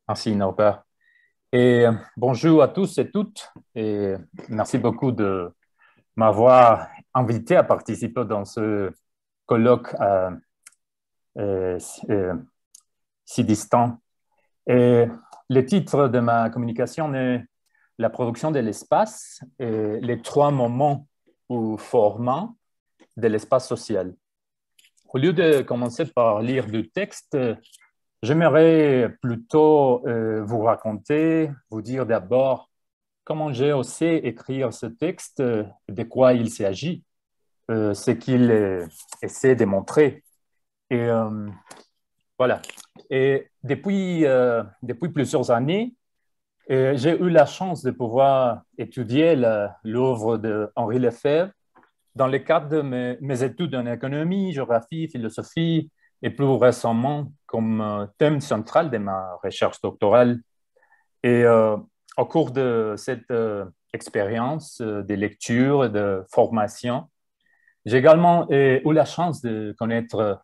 Merci Norbert. Et bonjour à tous et toutes. Et merci beaucoup de m'avoir invité à participer dans ce colloque euh, euh, si distant. Et le titre de ma communication est La production de l'espace et les trois moments ou formats de l'espace social. Au lieu de commencer par lire du texte, j'aimerais plutôt vous raconter, vous dire d'abord comment j'ai osé écrire ce texte, de quoi il s'agit, ce qu'il essaie de montrer. Et voilà. Et depuis plusieurs années, j'ai eu la chance de pouvoir étudier l'œuvre de Henri Lefebvre dans le cadre de mes études en économie, géographie, philosophie, et plus récemment comme thème central de ma recherche doctorale. Et au cours de cette expérience de lecture et de formation, j'ai également eu la chance de connaître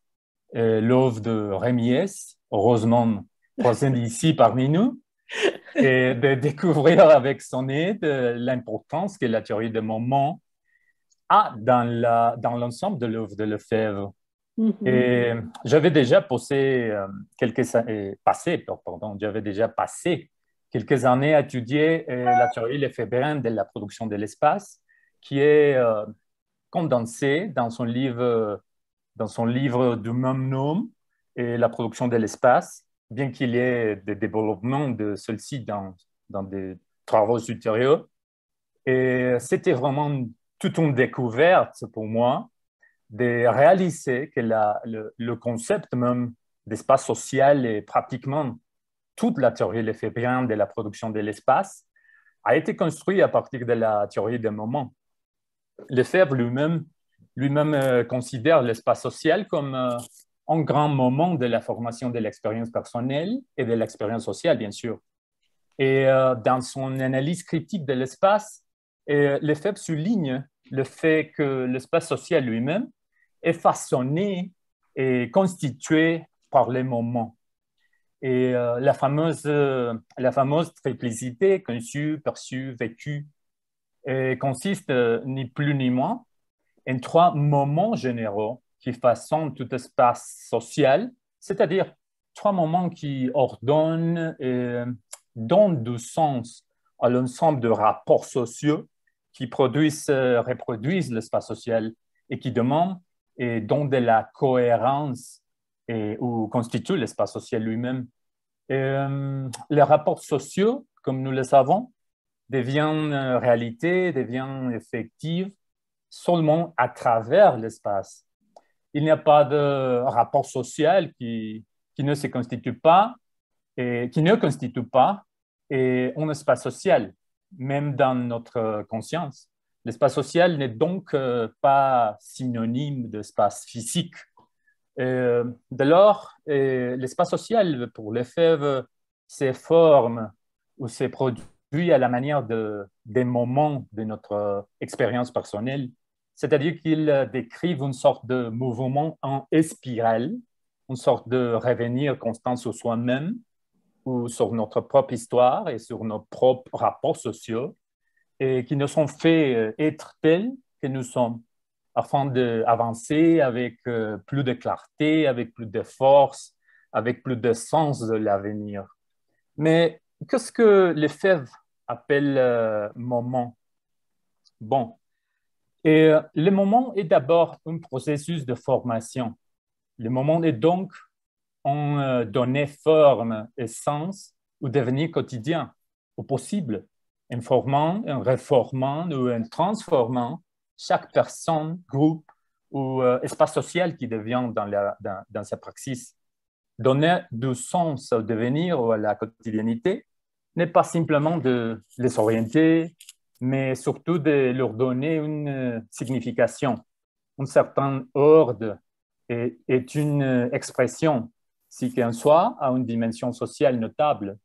l'œuvre de Rémi S., heureusement présent ici parmi nous, et de découvrir avec son aide l'importance que la théorie des moments a dans l'ensemble de l'œuvre de Lefebvre. Mhm. Et j'avais déjà j'avais déjà passé quelques années à étudier la théorie lefebvrienne de la production de l'espace, qui est condensée dans son livre du même nom, et la production de l'espace, bien qu'il y ait des développements de celle-ci dans des travaux ultérieurs. Et c'était vraiment toute une découverte pour moi de réaliser que le concept même d'espace social et pratiquement toute la théorie lefebvrienne de la production de l'espace a été construit à partir de la théorie des moments. Lefebvre lui-même considère l'espace social comme un grand moment de la formation de l'expérience personnelle et de l'expérience sociale, bien sûr. Et dans son analyse critique de l'espace, Lefebvre souligne le fait que l'espace social lui-même est façonné et constitué par les moments. Et la fameuse triplicité conçue, perçue, vécue consiste ni plus ni moins en trois moments généraux qui façonnent tout espace social, c'est-à-dire trois moments qui ordonnent et donnent du sens à l'ensemble de rapports sociaux qui reproduisent l'espace social et qui demandent et donnent de la cohérence ou constituent l'espace social lui-même. Les rapports sociaux, comme nous le savons, deviennent réalité, deviennent effectifs seulement à travers l'espace. Il n'y a pas de rapport social qui ne se constitue pas et qui ne constitue pas et un espace social, même dans notre conscience. L'espace social n'est donc pas synonyme d'espace physique. Dès lors, l'espace social pour l'EFEV se forme ou se produit à la manière des moments de notre expérience personnelle, c'est-à-dire qu'ils décrivent une sorte de mouvement en spirale, une sorte de revenir constant sur soi-même ou sur notre propre histoire et sur nos propres rapports sociaux, et qui nous sont faits être tels que nous sommes, afin d'avancer avec plus de clarté, avec plus de force, avec plus de sens de l'avenir. Mais qu'est-ce que Lefebvre appelle moment? Bon, le moment est d'abord un processus de formation. Le moment est donc en donner forme et sens au devenir quotidien, au possible, informant, en réformant ou en transformant chaque personne, groupe ou espace social qui devient dans sa praxis. Donner du sens au devenir ou à la quotidiennité n'est pas simplement de les orienter, mais surtout de leur donner une signification, un certain ordre est une expression si qu'un soi a une dimension sociale notable.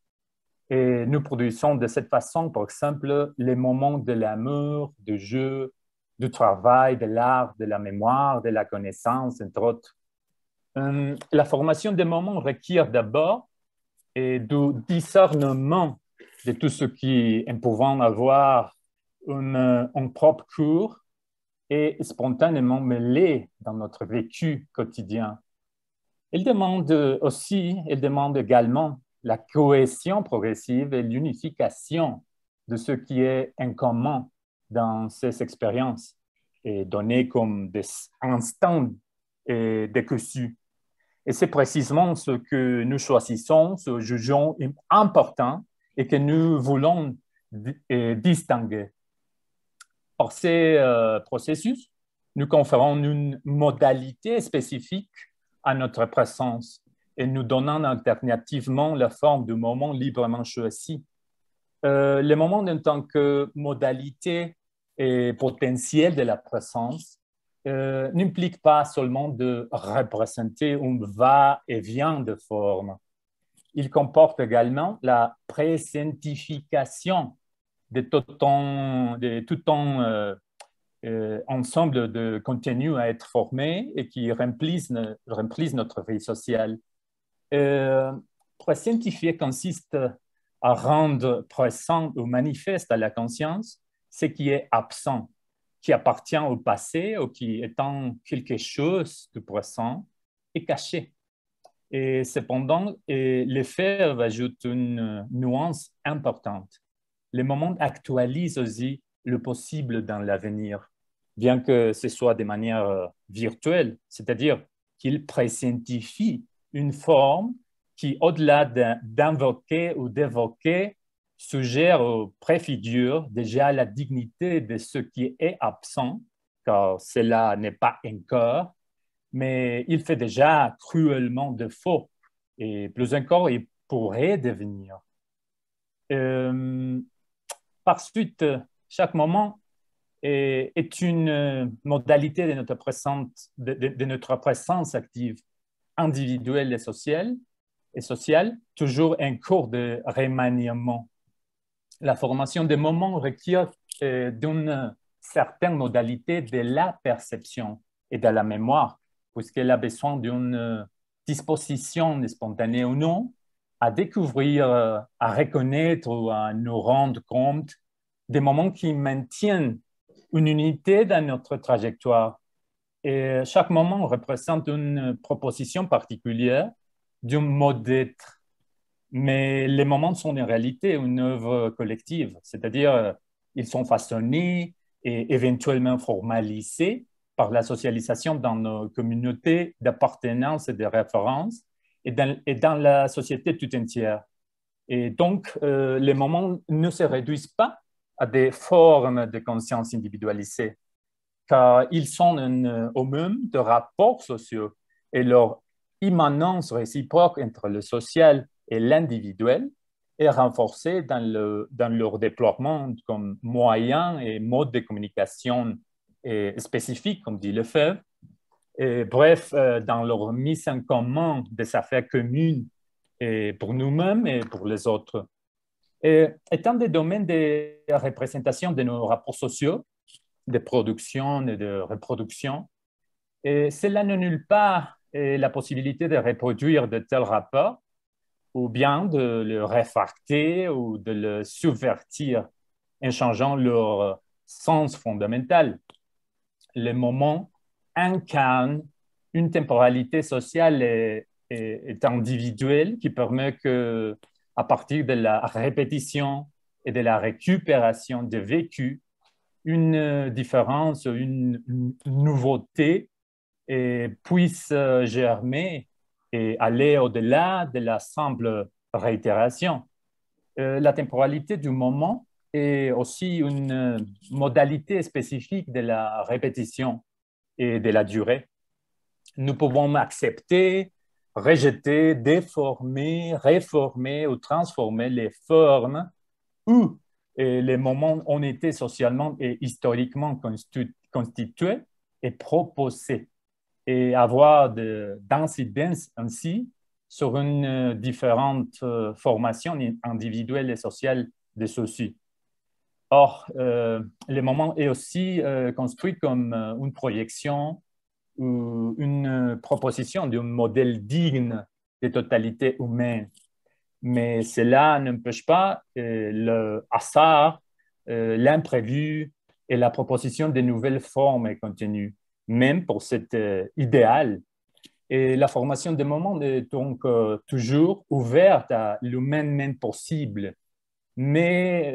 Et nous produisons de cette façon, par exemple, les moments de l'amour, du jeu, du travail, de l'art, de la mémoire, de la connaissance, entre autres. La formation des moments requiert d'abord et du discernement de tout ce qui nous pouvons avoir un propre cours et spontanément mêlé dans notre vécu quotidien. Il demande aussi, il demande également la cohésion progressive et l'unification de ce qui est en commun dans ces expériences et donné comme des instants décousus. Et c'est précisément ce que nous choisissons, ce que jugeons important et que nous voulons distinguer. Par ces processus, nous conférons une modalité spécifique à notre présence et nous donnons alternativement la forme du moment librement choisi. Le moment en tant que modalité et potentiel de la présence n'implique pas seulement de représenter un va-et-vient de forme. Il comporte également la présentification de tout un ensemble de contenus à être formés et qui remplissent notre vie sociale. Présentifier consiste à rendre présent ou manifeste à la conscience ce qui est absent, qui appartient au passé ou qui étant quelque chose de présent et caché. Et cependant, l'effet ajoute une nuance importante. Le moment actualise aussi le possible dans l'avenir, bien que ce soit de manière virtuelle, c'est-à-dire qu'il présенtifie une forme qui, au-delà d'invoquer ou d'évoquer, suggère ou préfigure déjà la dignité de ce qui est absent, car cela n'est pas encore, mais il fait déjà cruellement défaut, et plus encore, il pourrait devenir. Par suite, chaque moment est une modalité de notre présence active, individuelle et sociale, toujours en cours de remaniement. La formation des moments requiert d'une certaine modalité de la perception et de la mémoire, puisqu'elle a besoin d'une disposition spontanée ou non à découvrir, à reconnaître ou à nous rendre compte des moments qui maintiennent une unité dans notre trajectoire. Et chaque moment représente une proposition particulière d'un mode d'être. Mais les moments sont en réalité une œuvre collective, c'est-à-dire ils sont façonnés et éventuellement formalisés par la socialisation dans nos communautés d'appartenance et de référence et dans la société tout entière. Et donc, les moments ne se réduisent pas à des formes de conscience individualisées, car ils sont au même de rapports sociaux et leur immanence réciproque entre le social et l'individuel est renforcée dans leur déploiement comme moyen et mode de communication spécifique, comme dit Lefebvre. Et bref, dans leur mise en commun des affaires communes et pour nous-mêmes et pour les autres. Et étant des domaines de représentation de nos rapports sociaux, de production et de reproduction, et cela n'annule pas la possibilité de reproduire de tels rapports ou bien de le réfracter ou de le subvertir en changeant leur sens fondamental. Les moments incarnent une temporalité sociale et individuelle qui permet que, à partir de la répétition et de la récupération des vécus, une différence, une nouveauté puisse germer et aller au-delà de la simple réitération. La temporalité du moment est aussi une modalité spécifique de la répétition et de la durée. Nous pouvons accepter, rejeter, déformer, réformer ou transformer les formes où les moments ont été socialement et historiquement constitués et proposés et avoir d'incidence ainsi sur une différente formation individuelle et sociale de ceux-ci. Or, le moment est aussi construit comme une projection ou une proposition d'un modèle digne des totalités humaines. Mais cela n'empêche pas le hasard, l'imprévu et la proposition de nouvelles formes et contenus, même pour cet idéal. Et la formation des moments est donc toujours ouverte à l'humainement possible, mais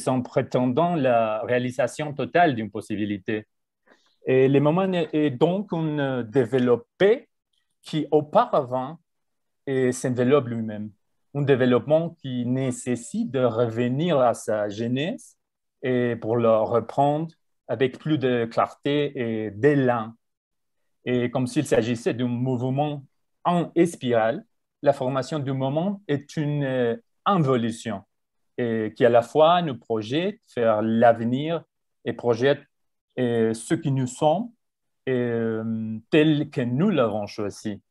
en prétendant la réalisation totale d'une possibilité. Et le moment est donc un développé qui auparavant s'enveloppe lui-même. Un développement qui nécessite de revenir à sa jeunesse et pour le reprendre avec plus de clarté et d'élan. Et comme s'il s'agissait d'un mouvement en spirale, la formation du moment est une involution et qui à la fois nous projette vers l'avenir et projette ce qui nous sommes tel que nous l'avons choisi.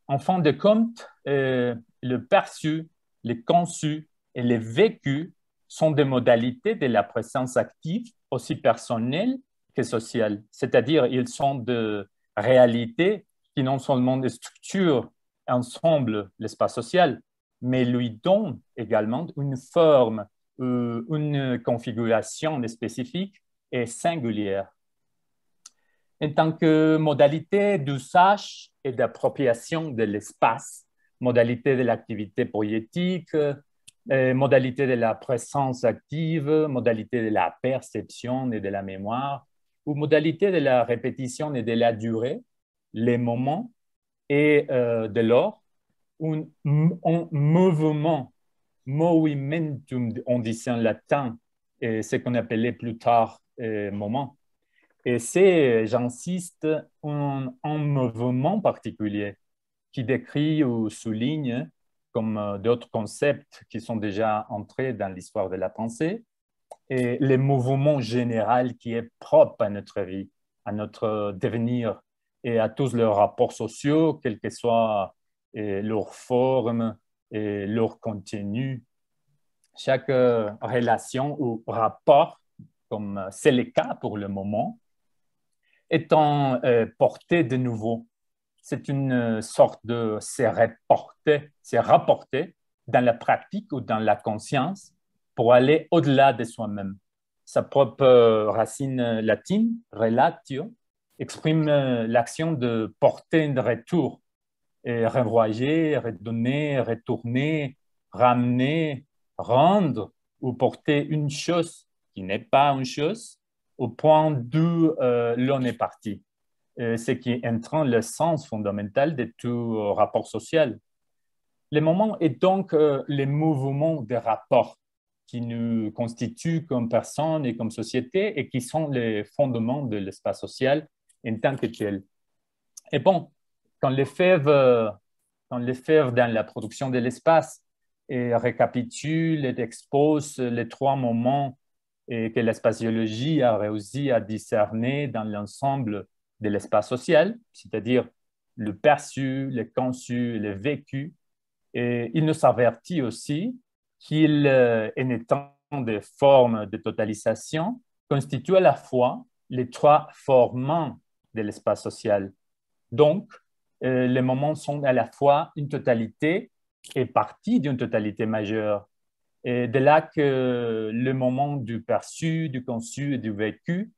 En fin de compte, le perçu, le conçu et le vécu sont des modalités de la présence active, aussi personnelle que sociale. C'est-à-dire, ils sont de réalités qui non seulement structurent ensemble l'espace social, mais lui donnent également une forme, une configuration spécifique et singulière. En tant que modalité d'usage et d'appropriation de l'espace, modalité de l'activité poétique, modalité de la présence active, modalité de la perception et de la mémoire, ou modalité de la répétition et de la durée, les moments, et de lors, un mouvement, movimentum, on dit en latin, et ce qu'on appelait plus tard moment. Et c'est, j'insiste, un mouvement particulier qui décrit ou souligne, comme d'autres concepts qui sont déjà entrés dans l'histoire de la pensée, et le mouvement général qui est propre à notre vie, à notre devenir et à tous leurs rapports sociaux, quelle que soit leur forme et leur contenu. Chaque relation ou rapport, comme c'est le cas pour le moment, étant porté de nouveau. C'est une sorte de se rapporter dans la pratique ou dans la conscience pour aller au-delà de soi-même. Sa propre racine latine, relatio, exprime l'action de porter un retour, et renvoyer, redonner, retourner, ramener, rendre ou porter une chose qui n'est pas une chose au point d'où l'on est parti. Ce qui entraîne le sens fondamental de tout rapport social. Le moment est donc le mouvement des rapports qui nous constituent comme personnes et comme société et qui sont les fondements de l'espace social en tant que tel. Et bon, quand Lefebvre, dans la production de l'espace, récapitule et expose les trois moments que la spatiologie a réussi à discerner dans l'ensemble de l'espace social, c'est-à-dire le perçu, le conçu, le vécu. Et il nous avertit aussi qu'il, en étant des formes de totalisation, constitue à la fois les trois formants de l'espace social. Donc, les moments sont à la fois une totalité et partie d'une totalité majeure. Et de là que le moment du perçu, du conçu et du vécu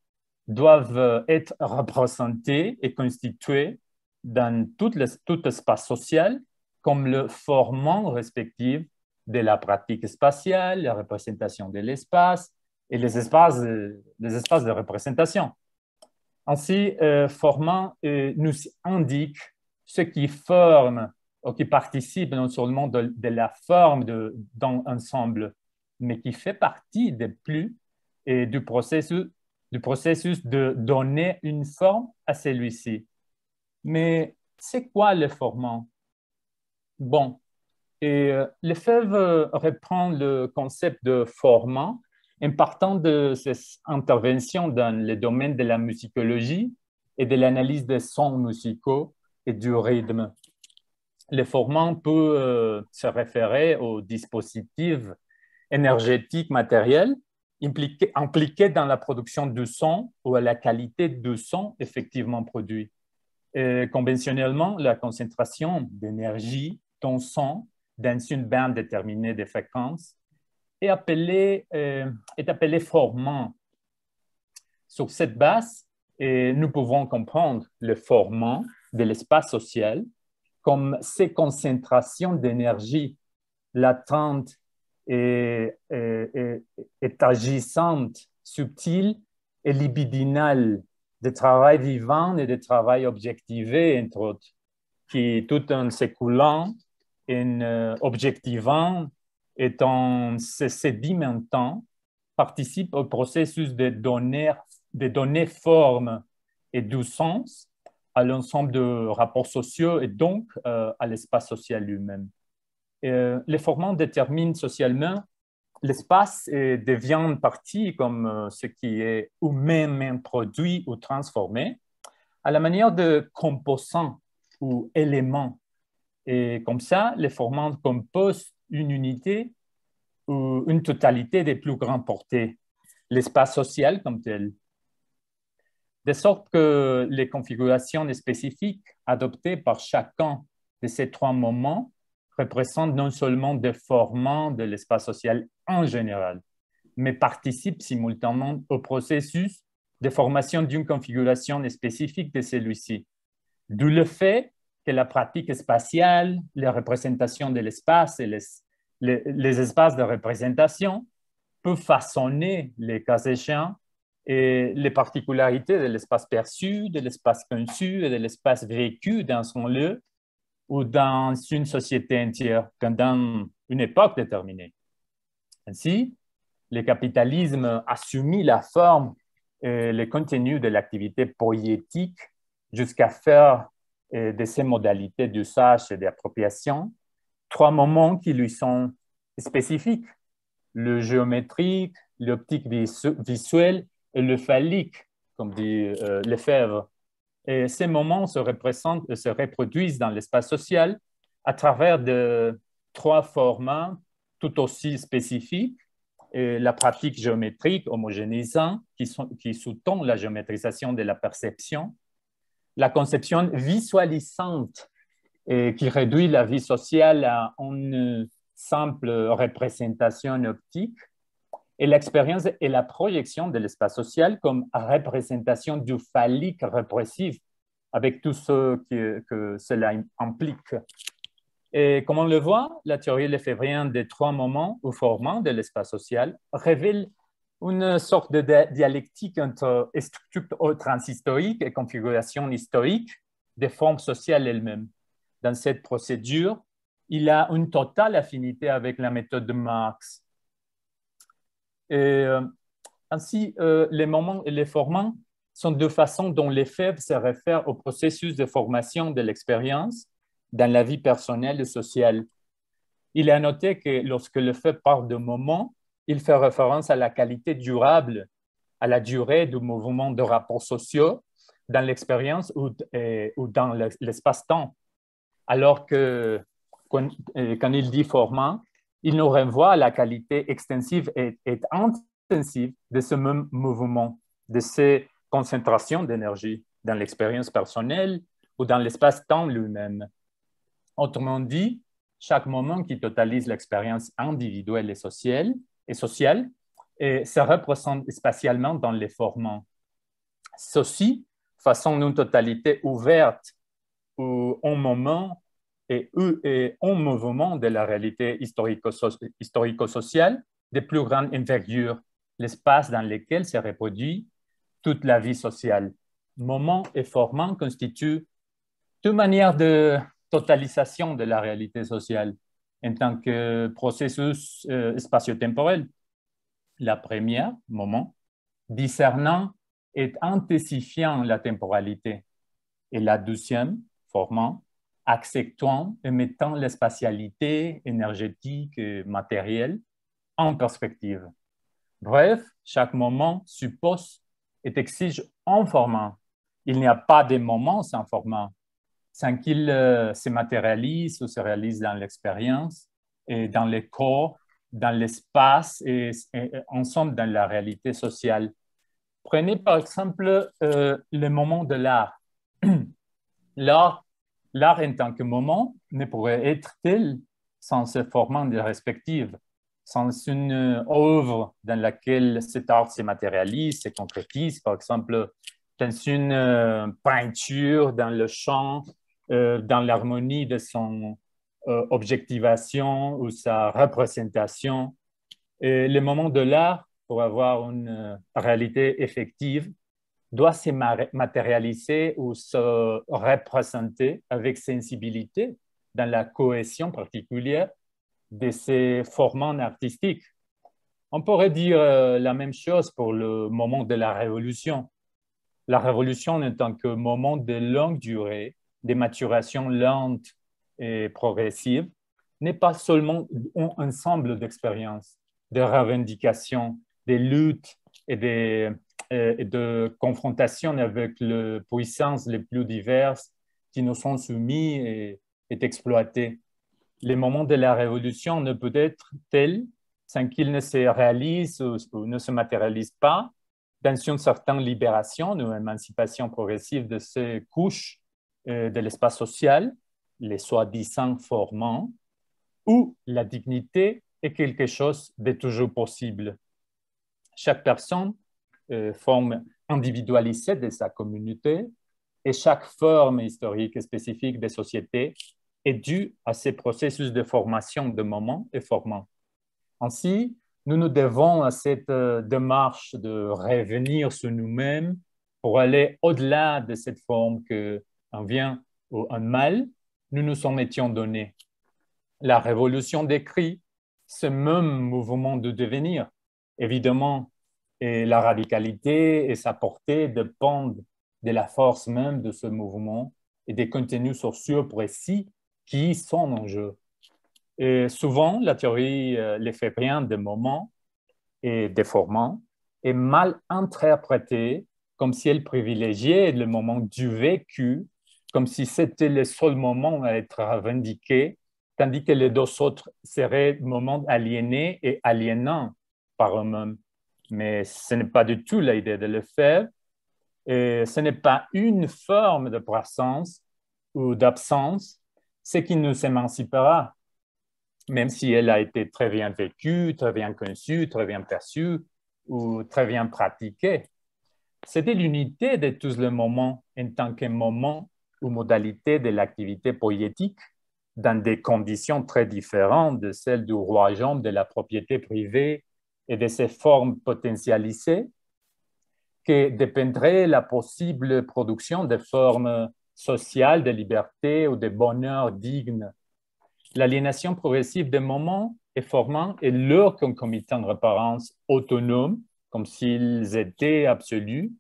doivent être représentés et constitués dans tout espace social comme le formant respectif de la pratique spatiale, la représentation de l'espace et les espaces de représentation. Ainsi, formant nous indique ce qui forme ou qui participe non seulement de la forme dans l'ensemble, mais qui fait partie des plus et du processus de donner une forme à celui-ci. Mais c'est quoi le formant? Bon, Lefebvre reprend le concept de formant en partant de ses interventions dans le domaine de la musicologie et de l'analyse des sons musicaux et du rythme. Le formant peut se référer aux dispositifs énergétiques matériels impliqués dans la production du son ou à la qualité du son effectivement produit. Et conventionnellement, la concentration d'énergie dans son dans une bande déterminée de fréquences est appelé formant. Sur cette base, nous pouvons comprendre le formant de l'espace social comme ces concentrations d'énergie latentes et agissantes, subtiles et libidinales, de travail vivant et de travail objectivé, entre autres, qui, tout en s'écoulant, en objectivant et en se sédimentant, participent au processus de donner forme et du sens à l'ensemble de rapports sociaux et donc à l'espace social lui-même. Les formants déterminent socialement l'espace devient une partie comme ce qui est ou même produit ou transformé à la manière de composants ou éléments. Et comme ça, les formants composent une unité ou une totalité des plus grandes portées, l'espace social comme tel. De sorte que les configurations spécifiques adoptées par chacun de ces trois moments représentent non seulement des formants de l'espace social en général, mais participent simultanément au processus de formation d'une configuration spécifique de celui-ci. D'où le fait que la pratique spatiale, les représentations de l'espace et les espaces de représentation peuvent façonner, les cas échéants, et les particularités de l'espace perçu, de l'espace conçu et de l'espace vécu dans son lieu ou dans une société entière pendant une époque déterminée. Ainsi, le capitalisme a soumis la forme et le contenu de l'activité poétique jusqu'à faire de ces modalités d'usage et d'appropriation trois moments qui lui sont spécifiques, le géométrique, l'optique visuelle et le phallique, comme dit Lefebvre. Et ces moments se reproduisent dans l'espace social à travers de trois formats tout aussi spécifiques. Et la pratique géométrique homogénéisante qui sous-tend la géométrisation de la perception, la conception visualisante qui réduit la vie sociale à une simple représentation optique, et l'expérience et la projection de l'espace social comme représentation du phallique répressif, avec tout ce que cela implique. Et comme on le voit, la théorie lefévrienne des trois moments ou formants de l'espace social révèle une sorte de dialectique entre structure transhistorique et configuration historique des formes sociales elles-mêmes. Dans cette procédure, il a une totale affinité avec la méthode de Marx. Et ainsi, les moments et les formants sont deux façons dont Lefebvre se réfère au processus de formation de l'expérience dans la vie personnelle et sociale. Il a noté que lorsque Lefebvre parle de moment, il fait référence à la qualité durable, à la durée du mouvement de rapports sociaux dans l'expérience ou dans l'espace-temps. Alors que quand il dit formant, il nous renvoie à la qualité extensive et intensive de ce même mouvement, de ces concentrations d'énergie dans l'expérience personnelle ou dans l'espace-temps lui-même. Autrement dit, chaque moment qui totalise l'expérience individuelle et sociale se représente spatialement dans les formants. Ceci façon une totalité ouverte ou en moment et en mouvement de la réalité historico-sociale de plus grande envergure, l'espace dans lequel se reproduit toute la vie sociale. Moment et formant constituent deux manières de totalisation de la réalité sociale en tant que processus spatio-temporel. La première, moment, discernant et intensifiant la temporalité. Et la deuxième, formant, acceptant et mettant la spatialité énergétique et matérielle en perspective. Bref, chaque moment suppose et exige un format. Il n'y a pas de moment sans format, sans qu'il se matérialise ou se réalise dans l'expérience, et dans le corps, dans l'espace et ensemble dans la réalité sociale. Prenez par exemple le moment de l'art. L'art en tant que moment ne pourrait être tel sans ce format respectif, sans une œuvre dans laquelle cet art se matérialise, se concrétise, par exemple, dans une peinture, dans le chant, dans l'harmonie de son objectivation ou sa représentation. Et le moment de l'art, pour avoir une réalité effective, doit se matérialiser ou se représenter avec sensibilité dans la cohésion particulière de ces formats artistiques. On pourrait dire la même chose pour le moment de la Révolution. La Révolution en tant que moment de longue durée, de maturation lente et progressive, n'est pas seulement un ensemble d'expériences, de revendications, des luttes et de confrontations avec les puissances les plus diverses qui nous sont soumises et exploitées. Le moment de la Révolution ne peut être tel sans qu'il ne se réalise ou ne se matérialise pas dans une certaine libération ou émancipation progressive de ces couches de l'espace social, les soi-disant formants, où la dignité est quelque chose de toujours possible. Chaque personne forme individualisée de sa communauté et chaque forme historique spécifique des sociétés est due à ces processus de formation de moment et formant. Ainsi, nous nous devons à cette démarche de revenir sur nous-mêmes pour aller au-delà de cette forme qu'un bien ou un mal, nous nous en étions donnés. La révolution décrit ce même mouvement de devenir. Évidemment, et la radicalité et sa portée dépendent de la force même de ce mouvement et des contenus sociaux précis qui sont en jeu. Et souvent, la théorie l'effet rien des moments et des formants est mal interprétée comme si elle privilégiait le moment du vécu, comme si c'était le seul moment à être revendiqué, tandis que les deux autres seraient moments aliénés et aliénants par eux-mêmes. Mais ce n'est pas du tout l'idée de le faire. Et ce n'est pas une forme de présence ou d'absence, ce qui nous émancipera, même si elle a été très bien vécue, très bien conçue, très bien perçue ou très bien pratiquée. C'était l'unité de tous les moments en tant que moment ou modalité de l'activité poétique dans des conditions très différentes de celles du royaume de la propriété privée et de ses formes potentialisées, que dépendrait la possible production de formes sociales de liberté ou de bonheur digne. L'aliénation progressive des moments et formants et leur concomitant référence autonome, comme s'ils étaient absolus,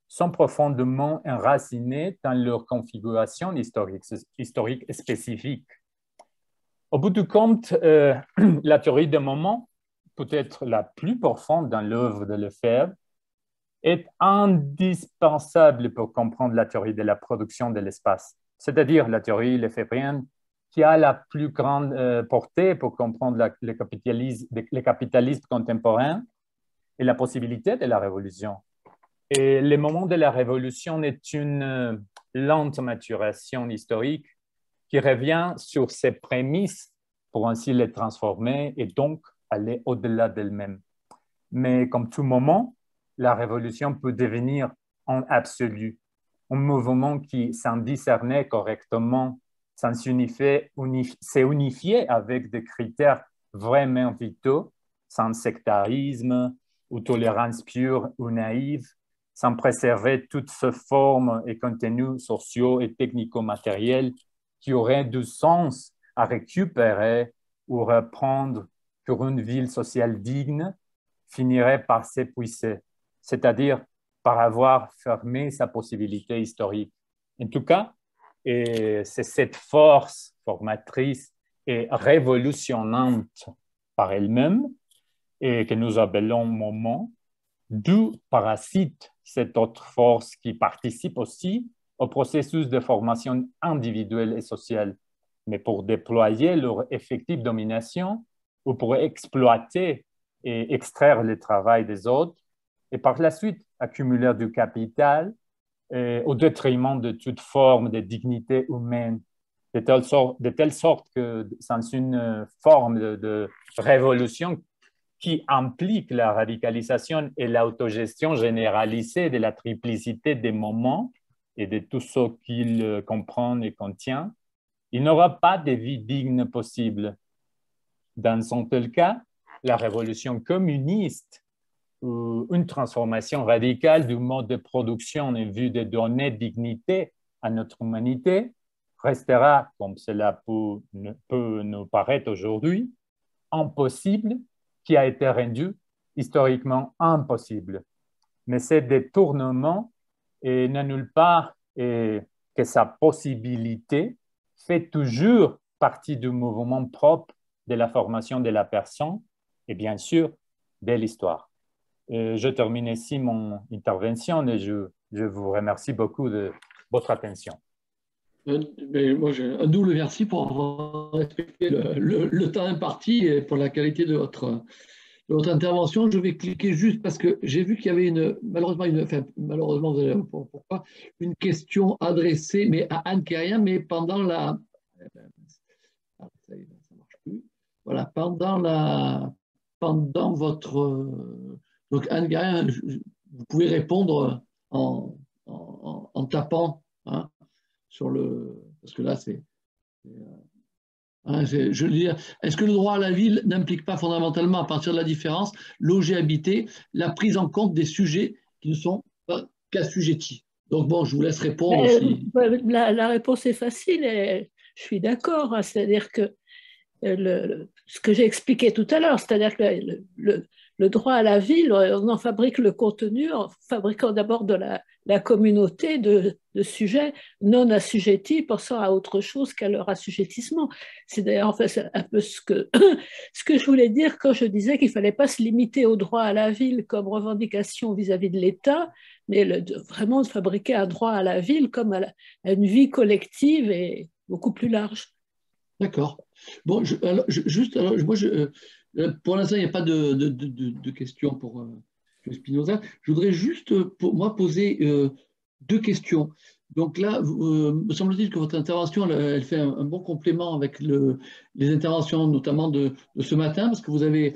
sont profondément enracinés dans leur configuration historique spécifique. Au bout du compte, la théorie des moments, peut-être la plus profonde dans l'œuvre de Lefebvre, est indispensable pour comprendre la théorie de la production de l'espace, c'est-à-dire la théorie lefebvrienne qui a la plus grande portée pour comprendre le capitalisme contemporain et la possibilité de la révolution. Et le moment de la révolution est une lente maturation historique qui revient sur ses prémices pour ainsi les transformer et donc aller au-delà d'elle-même. Mais comme tout moment, la révolution peut devenir en absolu, un mouvement qui, sans discerner correctement, sans s'unifier avec des critères vraiment vitaux, sans sectarisme ou tolérance pure ou naïve, sans préserver toutes ces formes et contenus sociaux et technico-matériels qui auraient du sens à récupérer ou reprendre pour une ville sociale digne, finirait par s'épuiser, c'est-à-dire par avoir fermé sa possibilité historique. En tout cas, c'est cette force formatrice et révolutionnante par elle-même et que nous appelons moment, d'où parasite cette autre force qui participe aussi au processus de formation individuelle et sociale, mais pour déployer leur effective domination ou pour exploiter et extraire le travail des autres et par la suite accumuler du capital au détriment de toute forme de dignité humaine. de telle sorte que c'est une forme de révolution qui implique la radicalisation et l'autogestion généralisée de la triplicité des moments et de tout ce qu'il comprend et contient, il n'aura pas de vie digne possible. Dans un tel cas, la révolution communiste ou une transformation radicale du mode de production en vue de donner dignité à notre humanité restera, comme cela peut nous paraître aujourd'hui, impossible, qui a été rendu historiquement impossible. Mais ce détournement n'annule pas que sa possibilité fait toujours partie du mouvement propre de la formation de la personne et bien sûr de l'histoire. Je termine ici mon intervention et je vous remercie beaucoup de votre attention. Mais moi, j'ai un double merci pour avoir respecté le temps imparti et pour la qualité de votre intervention. Je vais cliquer juste parce que j'ai vu qu'il y avait malheureusement, vous allez répondre pourquoi, une question adressée mais à Anne Kérien, mais pendant la. Ça marche plus. Voilà, pendant votre. Donc Anne Kérien, vous pouvez répondre en tapant. Hein, sur parce que là, je veux dire, est-ce que le droit à la ville n'implique pas fondamentalement, à partir de la différence, loger, habiter, la prise en compte des sujets qui ne sont pas qu'assujettis? Donc bon, je vous laisse répondre aussi. La réponse est facile et je suis d'accord. Hein, c'est-à-dire que ce que j'ai expliqué tout à l'heure, c'est-à-dire que le droit à la ville, on en fabrique le contenu en fabriquant d'abord de la communauté de sujets non assujettis, pensant à autre chose qu'à leur assujettissement. C'est d'ailleurs en fait un peu ce que je voulais dire quand je disais qu'il ne fallait pas se limiter au droit à la ville comme revendication vis-à-vis de l'État, mais vraiment de fabriquer un droit à la ville comme à une vie collective et beaucoup plus large. D'accord. Bon, pour l'instant, il n'y a pas de questions pour Spinoza. Je voudrais juste, pour moi, poser deux questions. Donc là, me semble-t-il que votre intervention, elle fait un bon complément avec les interventions, notamment de ce matin, parce que vous avez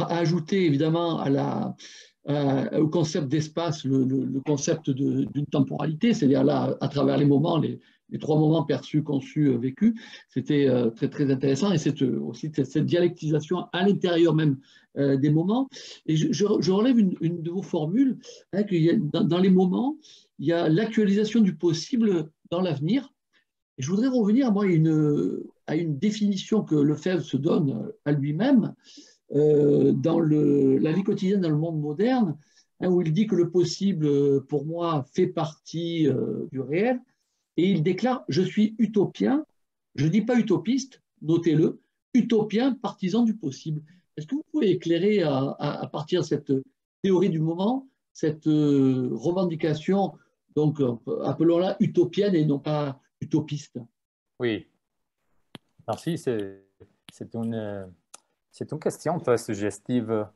ajouté, évidemment, au concept d'espace, le concept d'une temporalité, c'est-à-dire là, à travers les moments, les 3 moments perçus, conçus, vécus. C'était très, très intéressant. Et c'est aussi cette dialectisation à l'intérieur même des moments. Et je relève une de vos formules, hein, qu'il y a, dans les moments, il y a l'actualisation du possible dans l'avenir. Et je voudrais revenir, moi, à une définition que Lefebvre se donne à lui-même dans la vie quotidienne dans le monde moderne, hein, où il dit que le possible, pour moi, fait partie du réel. Et il déclare: je suis utopien, je ne dis pas utopiste, notez-le, utopien, partisan du possible. Est-ce que vous pouvez éclairer à partir de cette théorie du moment, cette revendication, donc appelons-la utopienne et non pas utopiste? Oui, merci. C'est une question très suggestive.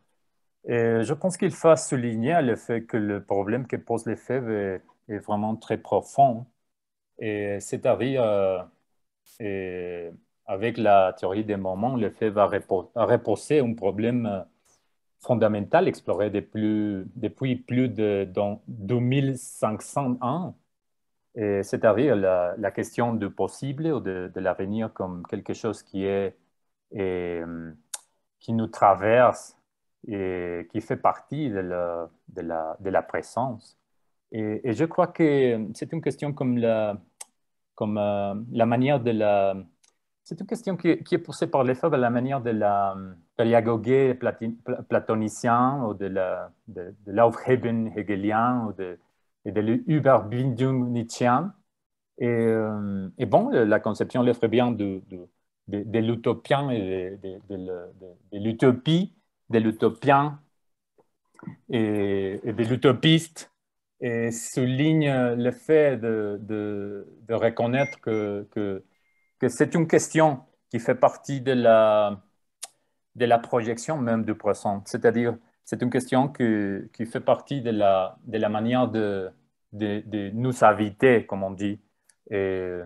Et je pense qu'il faut souligner le fait que le problème que pose Lefebvre est vraiment très profond. Et c'est-à-dire, avec la théorie des moments, Lefebvre a reposé un problème fondamental exploré depuis plus de 2500 ans. C'est-à-dire la question du possible ou de l'avenir comme quelque chose et, qui nous traverse et qui fait partie de la présence. Et je crois que c'est une question comme la manière de la... C'est une question qui est poussée par Lefebvre à la manière de la pédagogie platonicienne ou de l'Aufheben hegelien ou de l'Überbindung nietzschéen. Et bon, la conception lefebvrienne de l'utopien et de l'utopie, de l'utopien et de l'utopiste et souligne le fait de reconnaître que c'est une question qui fait partie de la projection même du présent. C'est-à-dire, c'est une question qui fait partie de la manière de nous inviter, comme on dit. Et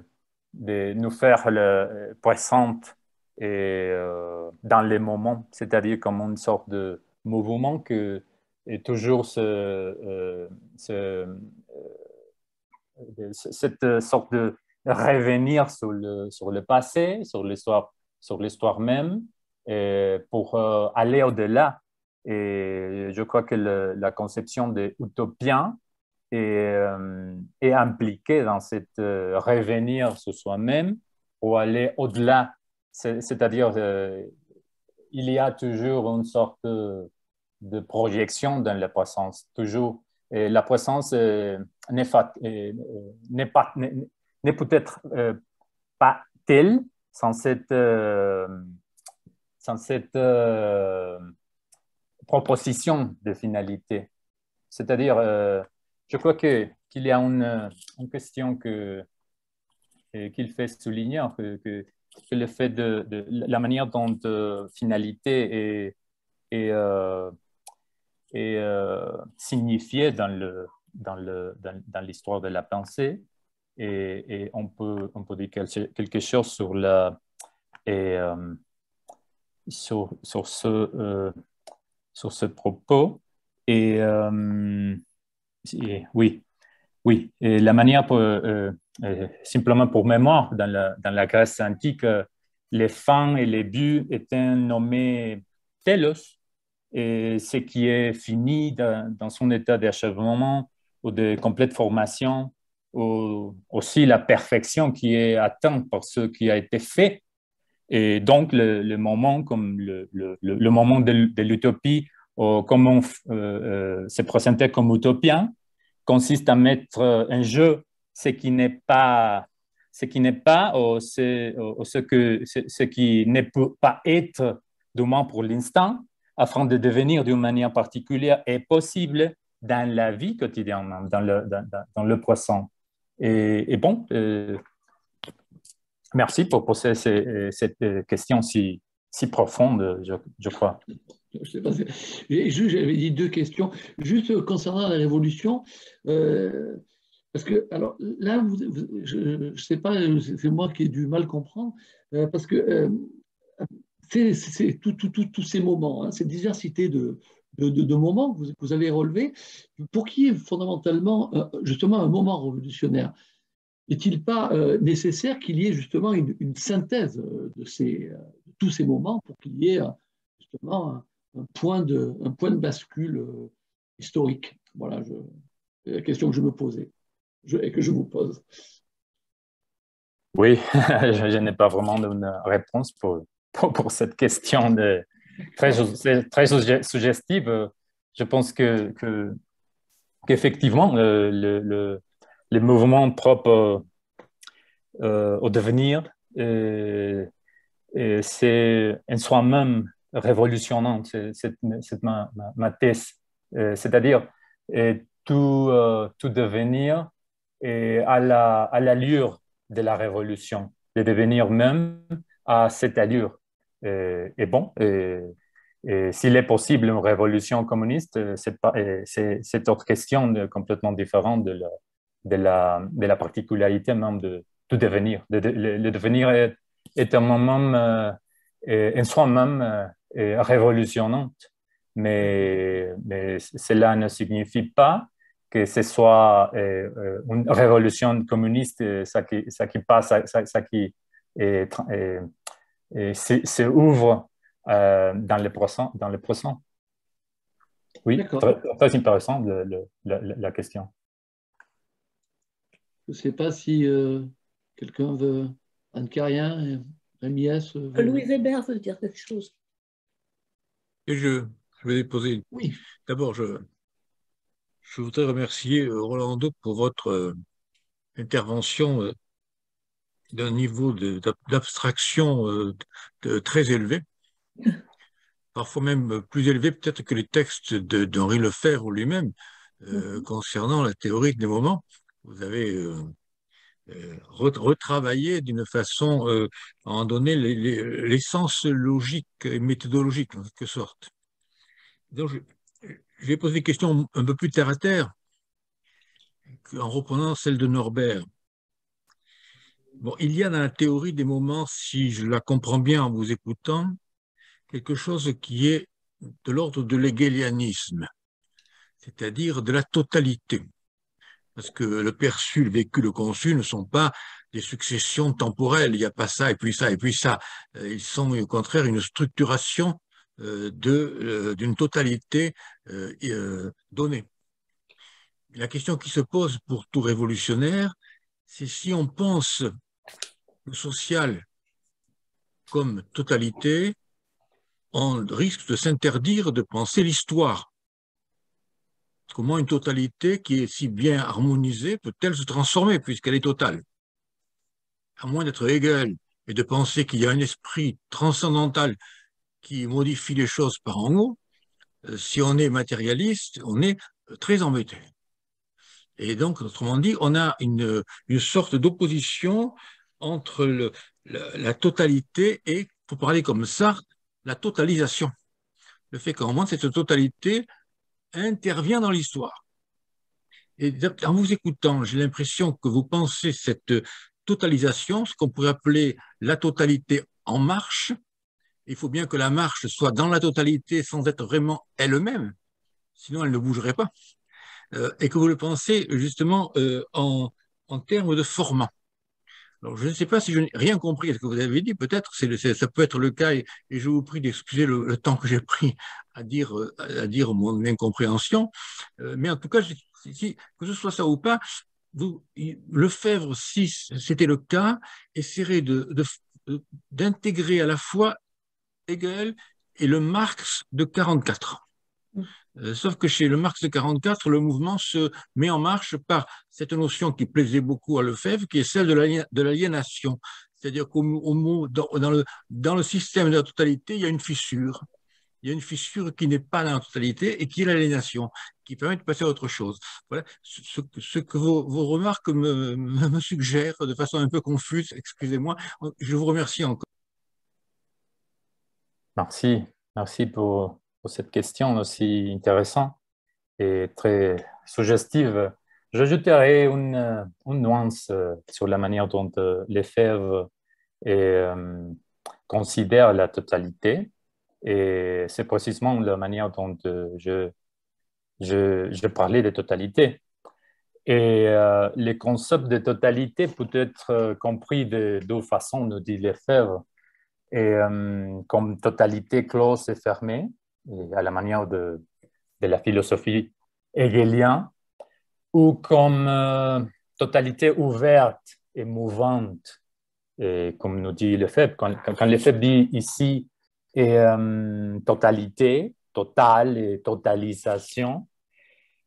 de nous faire présente et, dans les moments, c'est-à-dire comme une sorte de mouvement que est toujours cette sorte de revenir sur le passé, sur l'histoire même, et pour aller au-delà. Et je crois que la conception d'utopien est impliquée dans cette revenir sur soi-même pour aller au-delà. C'est-à-dire, il y a toujours une sorte de projection dans la croissance, toujours. Et la croissance n'est n'est peut-être pas telle sans cette proposition de finalité. C'est-à-dire, je crois qu'il y a une question qu'il fait souligner, que le fait de la manière dont finalité est signifiée dans l'histoire de la pensée. Et on peut dire quelque chose sur, sur ce propos. Et oui, oui. Et la manière, simplement pour mémoire, dans la Grèce antique, les fins et les buts étaient nommés telos, et ce qui est fini dans son état d'achèvement ou de complète formation, ou aussi la perfection qui est atteinte par ce qui a été fait. Et donc, le moment comme le moment de l'utopie, comme on se présentait comme utopien, consiste à mettre en jeu ce qui n'est pas, ou ce qui ne peut pas être, du moins pour l'instant, afin de devenir d'une manière particulière et possible dans la vie quotidienne, dans le présent. Et bon, merci pour poser cette question si profonde, je crois. Je sais pas, j'avais dit deux questions. Juste concernant la Révolution, parce que, alors là, je ne sais pas, c'est moi qui ai du mal comprendre, parce que c'est tous ces moments, hein, cette diversité de moments que vous avez relevés, pour qui est fondamentalement, justement, un moment révolutionnaire? Est-il pas nécessaire qu'il y ait justement une synthèse de tous ces moments pour qu'il y ait justement un point de bascule historique? Voilà c'est la question que je me posais et que je vous pose. Oui, je n'ai pas vraiment une réponse pour cette question très suggestive. Je pense qu'effectivement, les mouvements propres au devenir, c'est en soi-même révolutionnant. C'est ma thèse. C'est-à-dire, tout devenir est à l'allure de la révolution. Le devenir même à cette allure. Et bon, s'il est possible une révolution communiste, c'est autre question complètement différente de la particularité même de tout devenir. Le devenir est un moment en soi-même révolutionnant, mais cela ne signifie pas que ce soit une révolution communiste, ça qui passe, ça qui se ouvre dans le présent. Oui, très intéressant la question. Je ne sais pas si quelqu'un veut, Anne Carrien, Rémi S. Louise Hébert veut dire quelque chose. Et je vais poser. Oui. D'abord, je voudrais remercier Rolando pour votre intervention d'un niveau d'abstraction très élevé, parfois même plus élevé peut-être que les textes d'Henri Lefebvre lui-même concernant la théorie des moments. Vous avez retravaillé d'une façon à en donner l'essence logique et méthodologique en quelque sorte. Donc, je vais poser des questions un peu plus terre à terre en reprenant celle de Norbert. Bon, il y a dans la théorie des moments, si je la comprends bien en vous écoutant, quelque chose qui est de l'ordre de l'hégélianisme, c'est-à-dire de la totalité. Parce que le perçu, le vécu, le conçu ne sont pas des successions temporelles. Il n'y a pas ça et puis ça et puis ça. Ils sont au contraire une structuration d'une totalité donnée. La question qui se pose pour tout révolutionnaire, c'est si on pense le social comme totalité, on risque de s'interdire de penser l'histoire. Comment une totalité qui est si bien harmonisée peut-elle se transformer puisqu'elle est totale? À moins d'être Hegel et de penser qu'il y a un esprit transcendantal qui modifie les choses par en haut, si on est matérialiste, on est très embêté. Et donc, autrement dit, on a une sorte d'opposition entre la totalité et, pour parler comme ça, la totalisation. Le fait qu'en moins cette totalité intervient dans l'histoire. Et en vous écoutant, j'ai l'impression que vous pensez cette totalisation, ce qu'on pourrait appeler la totalité en marche. Il faut bien que la marche soit dans la totalité sans être vraiment elle-même, sinon elle ne bougerait pas. Et que vous le pensez justement en termes de format. Alors, je ne sais pas si je n'ai rien compris à ce que vous avez dit, peut-être ça peut être le cas, et je vous prie d'excuser le temps que j'ai pris à dire mon incompréhension, mais en tout cas, que ce soit ça ou pas, Lefebvre, si c'était le cas, essaierait d'intégrer à la fois Hegel et le Marx de 44. Sauf que chez le Marx de 44, le mouvement se met en marche par cette notion qui plaisait beaucoup à Lefebvre, qui est celle de l'aliénation. C'est-à-dire dans le système de la totalité, il y a une fissure. Il y a une fissure qui n'est pas dans la totalité et qui est l'aliénation, qui permet de passer à autre chose. Voilà ce que vos remarques me suggèrent de façon un peu confuse. Excusez-moi. Je vous remercie encore. Merci, merci pour cette question aussi intéressante et très suggestive. J'ajouterai une nuance sur la manière dont Lefebvre considère la totalité. Et c'est précisément la manière dont je parlais de totalité. Et le concept de totalité peut être compris de deux façons, nous dit Lefebvre. Et comme totalité close et fermée, et à la manière de la philosophie hegelienne, ou comme totalité ouverte et mouvante. Et comme nous dit Lefebvre, quand Lefebvre dit ici totalité, totale et totalisation,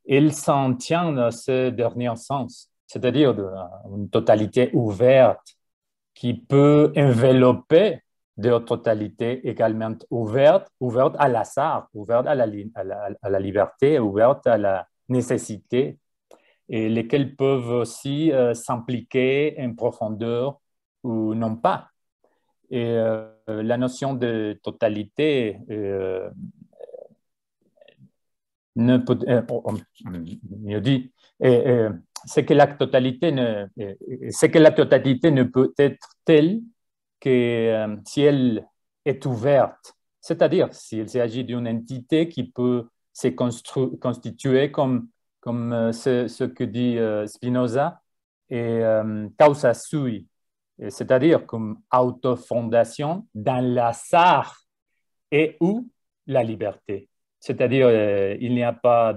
il s'en tient à ce dernier sens, c'est-à-dire une totalité ouverte qui peut envelopper de totalité également ouverte à l'hasard, ouverte à la liberté, ouverte à la nécessité, et lesquelles peuvent aussi s'impliquer en profondeur ou non pas. Et la notion de totalité ne peut, mieux dit, c'est que la totalité ne peut être telle que si elle est ouverte, c'est-à-dire s'il s'agit d'une entité qui peut se constituer comme ce que dit Spinoza, et causa sui, c'est-à-dire comme autofondation dans l'hasard et ou la liberté. C'est-à-dire il n'y a pas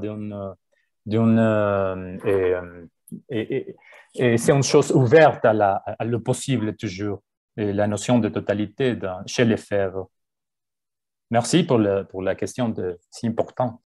et c'est une chose ouverte à le possible toujours, et la notion de totalité chez Lefebvre. Merci pour la question si importante.